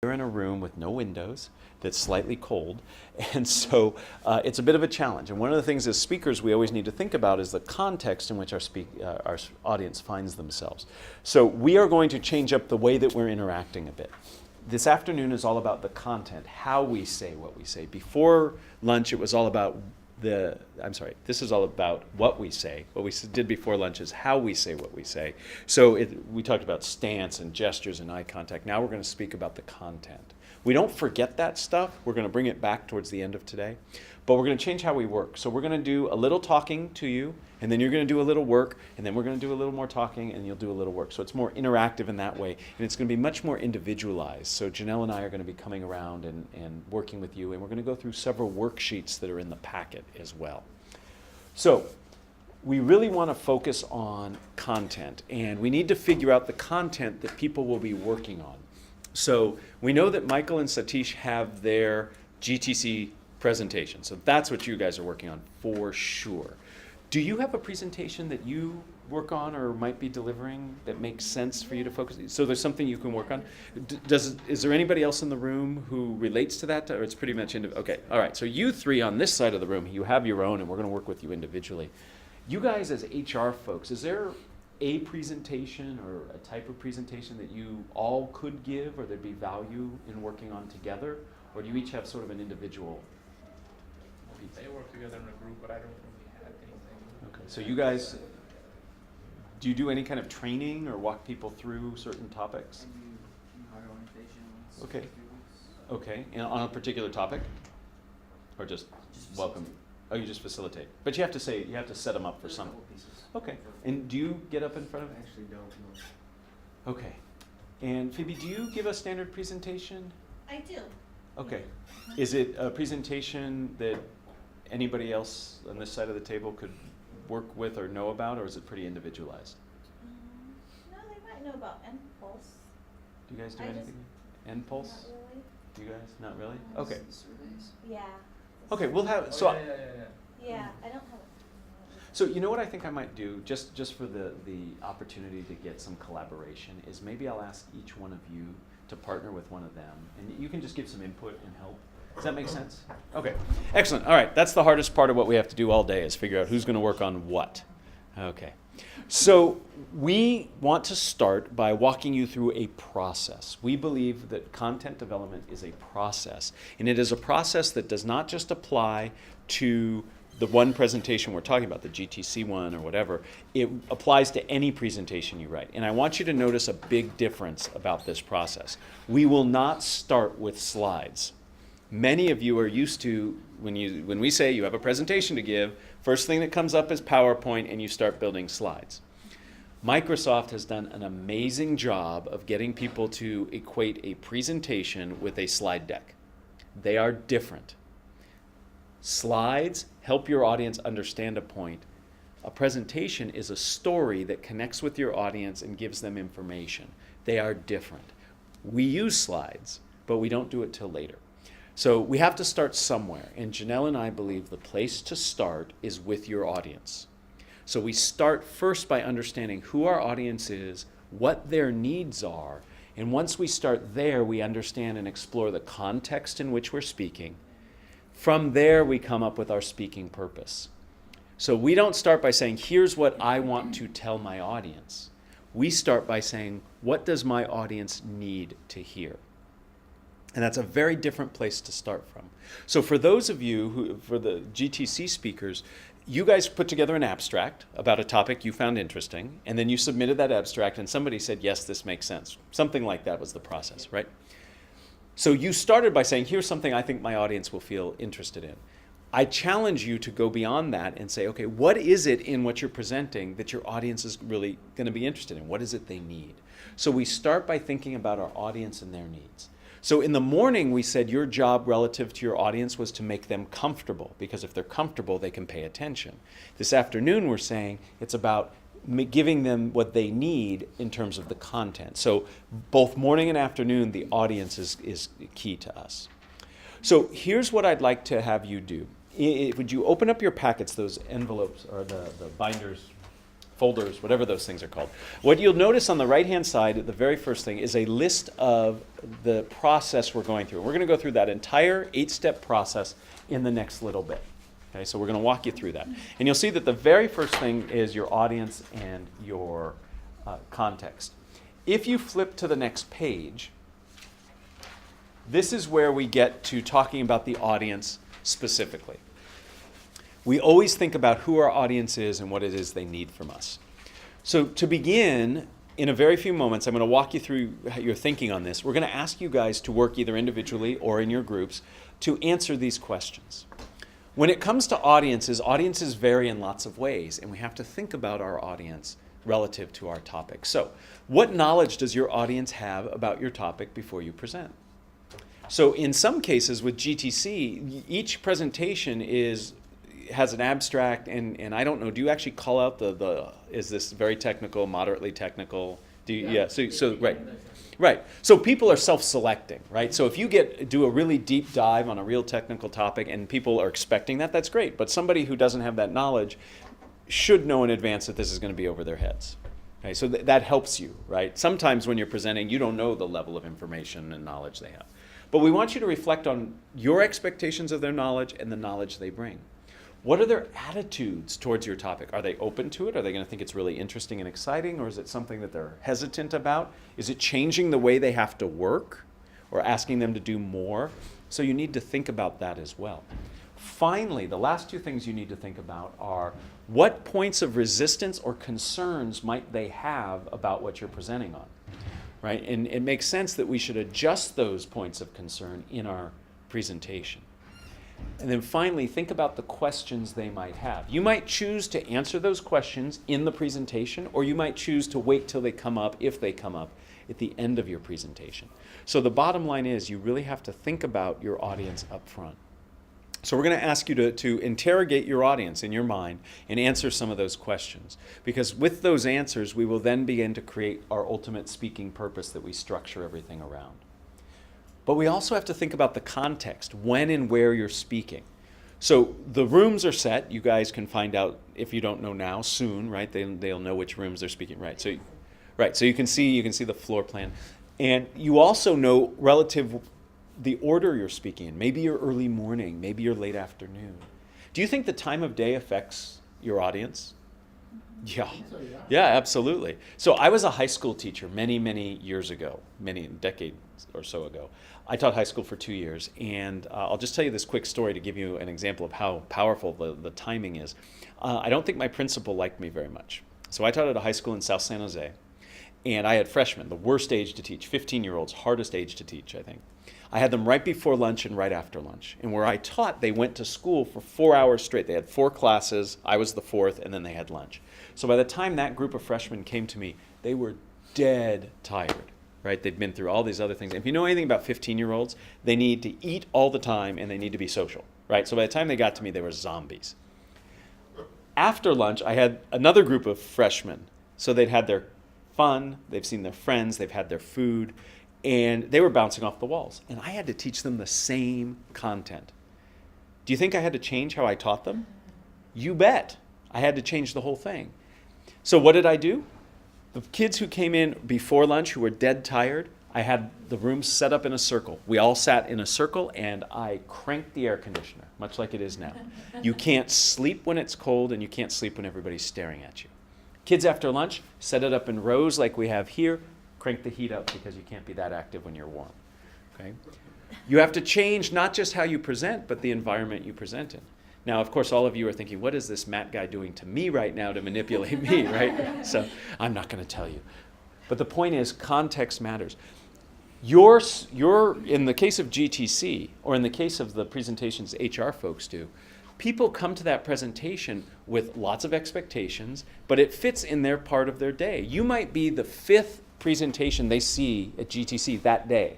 You're in a room with no windows that's slightly cold, and so it's a bit of a challenge. And one of the things as speakers we always need to think about is the context in which our audience finds themselves. So we are going to change up the way that we're interacting a bit. This afternoon is all about the content, how we say what we say. Before lunch, it was all about this is all about what we say. What we did before lunch is how we say what we say. So we talked about stance and gestures and eye contact. Now we're going to speak about the content. We don't forget that stuff. We're going to bring it back towards the end of today. But we're going to change how we work. So we're going to do a little talking to you, and then you're going to do a little work, and then we're going to do a little more talking, and you'll do a little work. So it's more interactive in that way, and it's going to be much more individualized. So Janelle and I are going to be coming around and working with you, and we're going to go through several worksheets that are in the packet as well. So we really want to focus on content, and we need to figure out the content that people will be working on. So we know that Michael and Satish have their GTC presentation. So that's what you guys are working on for sure. Do you have a presentation that you work on or might be delivering that makes sense for you to focus? So there's something you can work on. Is there anybody else in the room who relates to that, or it's pretty much okay? All right. So you three on this side of the room, you have your own, and we're going to work with you individually. You guys as HR folks, is there a presentation or a type of presentation that you all could give, or there'd be value in working on together, or do you each have sort of an individual? They work together in a group, but I don't really have anything. Okay, so you guys, do you do any kind of training or walk people through certain topics? I do orientations. Okay. Okay, and on a particular topic? Or just welcome? Oh, you just facilitate. But you have to set them up for some. Pieces. Okay, and do you get up in front of? I actually don't know. Okay, and Phoebe, do you give a standard presentation? I do. Okay, is it a presentation that anybody else on this side of the table could work with or know about, or is it pretty individualized? No, they might know about NPulse. Do you guys do I anything? NPulse? Not really. Do you guys? Not really? Okay. Surveys. Yeah. Okay, we'll have, Yeah, I don't have it. So you know what I think I might do, just for the opportunity to get some collaboration, is maybe I'll ask each one of you to partner with one of them, and you can just give some input and help. Does that make sense? Okay, excellent. All right, that's the hardest part of what we have to do all day, is figure out who's going to work on what. Okay, so we want to start by walking you through a process. We believe that content development is a process, and it is a process that does not just apply to the one presentation we're talking about, the GTC one or whatever. It applies to any presentation you write. And I want you to notice a big difference about this process. We will not start with slides. Many of you are used to, when we say you have a presentation to give, first thing that comes up is PowerPoint and you start building slides. Microsoft has done an amazing job of getting people to equate a presentation with a slide deck. They are different. Slides help your audience understand a point. A presentation is a story that connects with your audience and gives them information. They are different. We use slides, but we don't do it till later. So we have to start somewhere, and Janelle and I believe the place to start is with your audience. So we start first by understanding who our audience is, what their needs are, and once we start there, we understand and explore the context in which we're speaking. From there, we come up with our speaking purpose. So we don't start by saying, here's what I want to tell my audience. We start by saying, what does my audience need to hear? And that's a very different place to start from. So for those of you for the GTC speakers, you guys put together an abstract about a topic you found interesting, and then you submitted that abstract, and somebody said, yes, this makes sense. Something like that was the process, right? So you started by saying, here's something I think my audience will feel interested in. I challenge you to go beyond that and say, okay, what is it in what you're presenting that your audience is really going to be interested in? What is it they need? So we start by thinking about our audience and their needs. So in the morning, we said your job relative to your audience was to make them comfortable, because if they're comfortable, they can pay attention. This afternoon, we're saying it's about giving them what they need in terms of the content. So both morning and afternoon, the audience is key to us. So here's what I'd like to have you do. Would you open up your packets, those envelopes or the binders folders, whatever those things are called. What you'll notice on the right-hand side, the very first thing, is a list of the process we're going through. We're going to go through that entire 8-step process in the next little bit. Okay, so we're going to walk you through that. And you'll see that the very first thing is your audience and your context. If you flip to the next page, this is where we get to talking about the audience specifically. We always think about who our audience is and what it is they need from us. So to begin, in a very few moments, I'm going to walk you through your thinking on this. We're going to ask you guys to work either individually or in your groups to answer these questions. When it comes to audiences vary in lots of ways, and we have to think about our audience relative to our topic. So, what knowledge does your audience have about your topic before you present? So in some cases with GTC, each presentation has an abstract, and I don't know, do you actually call out is this very technical, moderately technical? Right. So people are self-selecting, right? So if you do a really deep dive on a real technical topic and people are expecting that, that's great. But somebody who doesn't have that knowledge should know in advance that this is going to be over their heads. Okay, so that helps you, right? Sometimes when you're presenting, you don't know the level of information and knowledge they have. But we want you to reflect on your expectations of their knowledge and the knowledge they bring. What are their attitudes towards your topic? Are they open to it? Are they going to think it's really interesting and exciting? Or is it something that they're hesitant about? Is it changing the way they have to work or asking them to do more? So you need to think about that as well. Finally, the last two things you need to think about are what points of resistance or concerns might they have about what you're presenting on, right? And it makes sense that we should adjust those points of concern in our presentation. And then finally, think about the questions they might have. You might choose to answer those questions in the presentation, or you might choose to wait till they come up, if they come up, at the end of your presentation. So the bottom line is you really have to think about your audience up front. So we're going to ask you to interrogate your audience in your mind and answer some of those questions. Because with those answers, we will then begin to create our ultimate speaking purpose that we structure everything around. But we also have to think about the context, when and where you're speaking. So the rooms are set. You guys can find out, if you don't know now, soon, right? They'll know which rooms they're speaking, right? So you can see the floor plan. And you also know relative the order you're speaking in. Maybe you're early morning, maybe you're late afternoon. Do you think the time of day affects your audience? Yeah. Yeah, absolutely. So I was a high school teacher many, many years ago, many decades or so ago. I taught high school for 2 years, and I'll just tell you this quick story to give you an example of how powerful the timing is. I don't think my principal liked me very much. So I taught at a high school in South San Jose, and I had freshmen, the worst age to teach, 15-year-olds, hardest age to teach, I think. I had them right before lunch and right after lunch. And where I taught, they went to school for 4 hours straight. They had 4 classes, I was the 4th, and then they had lunch. So by the time that group of freshmen came to me, they were dead tired, right? They'd been through all these other things. If you know anything about 15-year-olds, they need to eat all the time and they need to be social, right? So by the time they got to me, they were zombies. After lunch, I had another group of freshmen. So they'd had their fun, they've seen their friends, they've had their food, and they were bouncing off the walls. And I had to teach them the same content. Do you think I had to change how I taught them? You bet. I had to change the whole thing. So what did I do? The kids who came in before lunch who were dead tired, I had the room set up in a circle. We all sat in a circle, and I cranked the air conditioner, much like it is now. You can't sleep when it's cold, and you can't sleep when everybody's staring at you. Kids after lunch, set it up in rows like we have here, crank the heat up because you can't be that active when you're warm. Okay? You have to change not just how you present, but the environment you present in. Now, of course, all of you are thinking, what is this Matt guy doing to me right now to manipulate me, right? So I'm not going to tell you. But the point is, context matters. You're, in the case of GTC, or in the case of the presentations HR folks do, people come to that presentation with lots of expectations, but it fits in their part of their day. You might be the 5th presentation they see at GTC that day.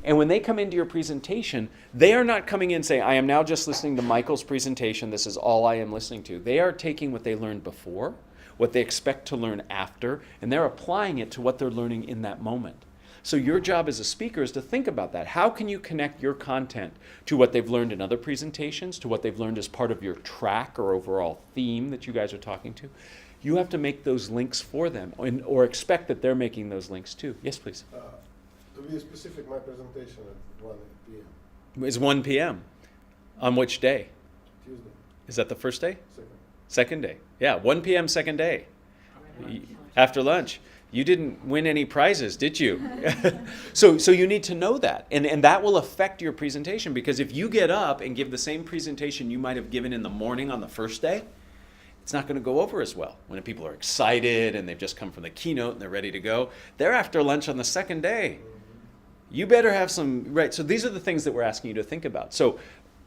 And when they come into your presentation, they are not coming in saying, I am now just listening to Michael's presentation, this is all I am listening to. They are taking what they learned before, what they expect to learn after, and they're applying it to what they're learning in that moment. So your job as a speaker is to think about that. How can you connect your content to what they've learned in other presentations, to what they've learned as part of your track or overall theme that you guys are talking to? You have to make those links for them or expect that they're making those links too. Yes, please. To be specific, my presentation at 1 p.m. It's 1 p.m. On which day? Tuesday, Is that the first day? second. Second day. Yeah, 1 p.m. second day. After lunch. You didn't win any prizes, did you? So you need to know that. And that will affect your presentation, because if you get up and give the same presentation you might have given in the morning on the first day, it's not going to go over as well. When people are excited and they've just come from the keynote and they're ready to go, they're after lunch on the second day. You better have some, right? So these are the things that we're asking you to think about. So,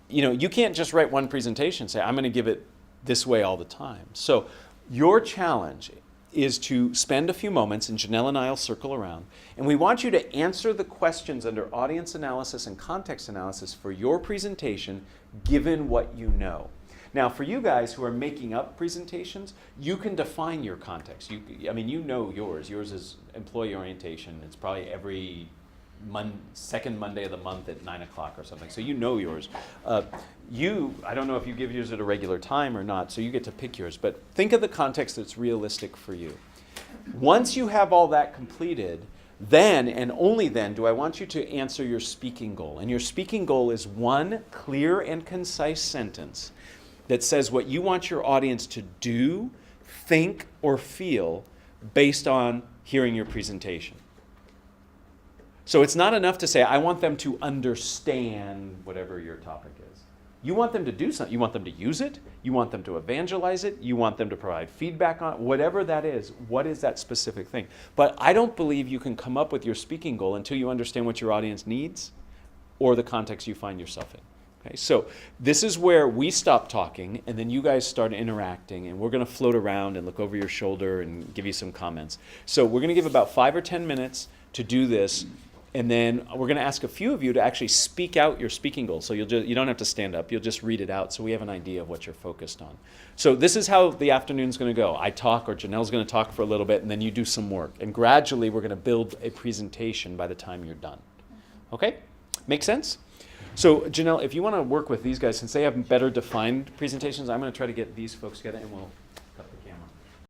you can't just write one presentation and say, I'm going to give it this way all the time. So your challenge is to spend a few moments, and Janelle and I will circle around, and we want you to answer the questions under audience analysis and context analysis for your presentation, given what you know. Now, for you guys who are making up presentations, you can define your context. You know yours. Yours is employee orientation. It's probably every second Monday of the month at 9 o'clock or something. So you know yours. I don't know if you give yours at a regular time or not, so you get to pick yours. But think of the context that's realistic for you. Once you have all that completed, then and only then do I want you to answer your speaking goal. And your speaking goal is one clear and concise sentence that says what you want your audience to do, think, or feel based on hearing your presentation. So it's not enough to say, I want them to understand whatever your topic is. You want them to do something. You want them to use it. You want them to evangelize it. You want them to provide feedback on it. Whatever that is, what is that specific thing? But I don't believe you can come up with your speaking goal until you understand what your audience needs or the context you find yourself in. Okay, so this is where we stop talking, and then you guys start interacting, and we're going to float around and look over your shoulder and give you some comments. So we're going to give about 5 or 10 minutes to do this. And then we're going to ask a few of you to actually speak out your speaking goals. So you don't have to stand up. You'll just read it out so we have an idea of what you're focused on. So this is how the afternoon's going to go. I talk, or Janelle's going to talk for a little bit, and then you do some work. And gradually we're going to build a presentation by the time you're done. Okay? Make sense? So Janelle, if you want to work with these guys, since they have better defined presentations, I'm going to try to get these folks together, and we'll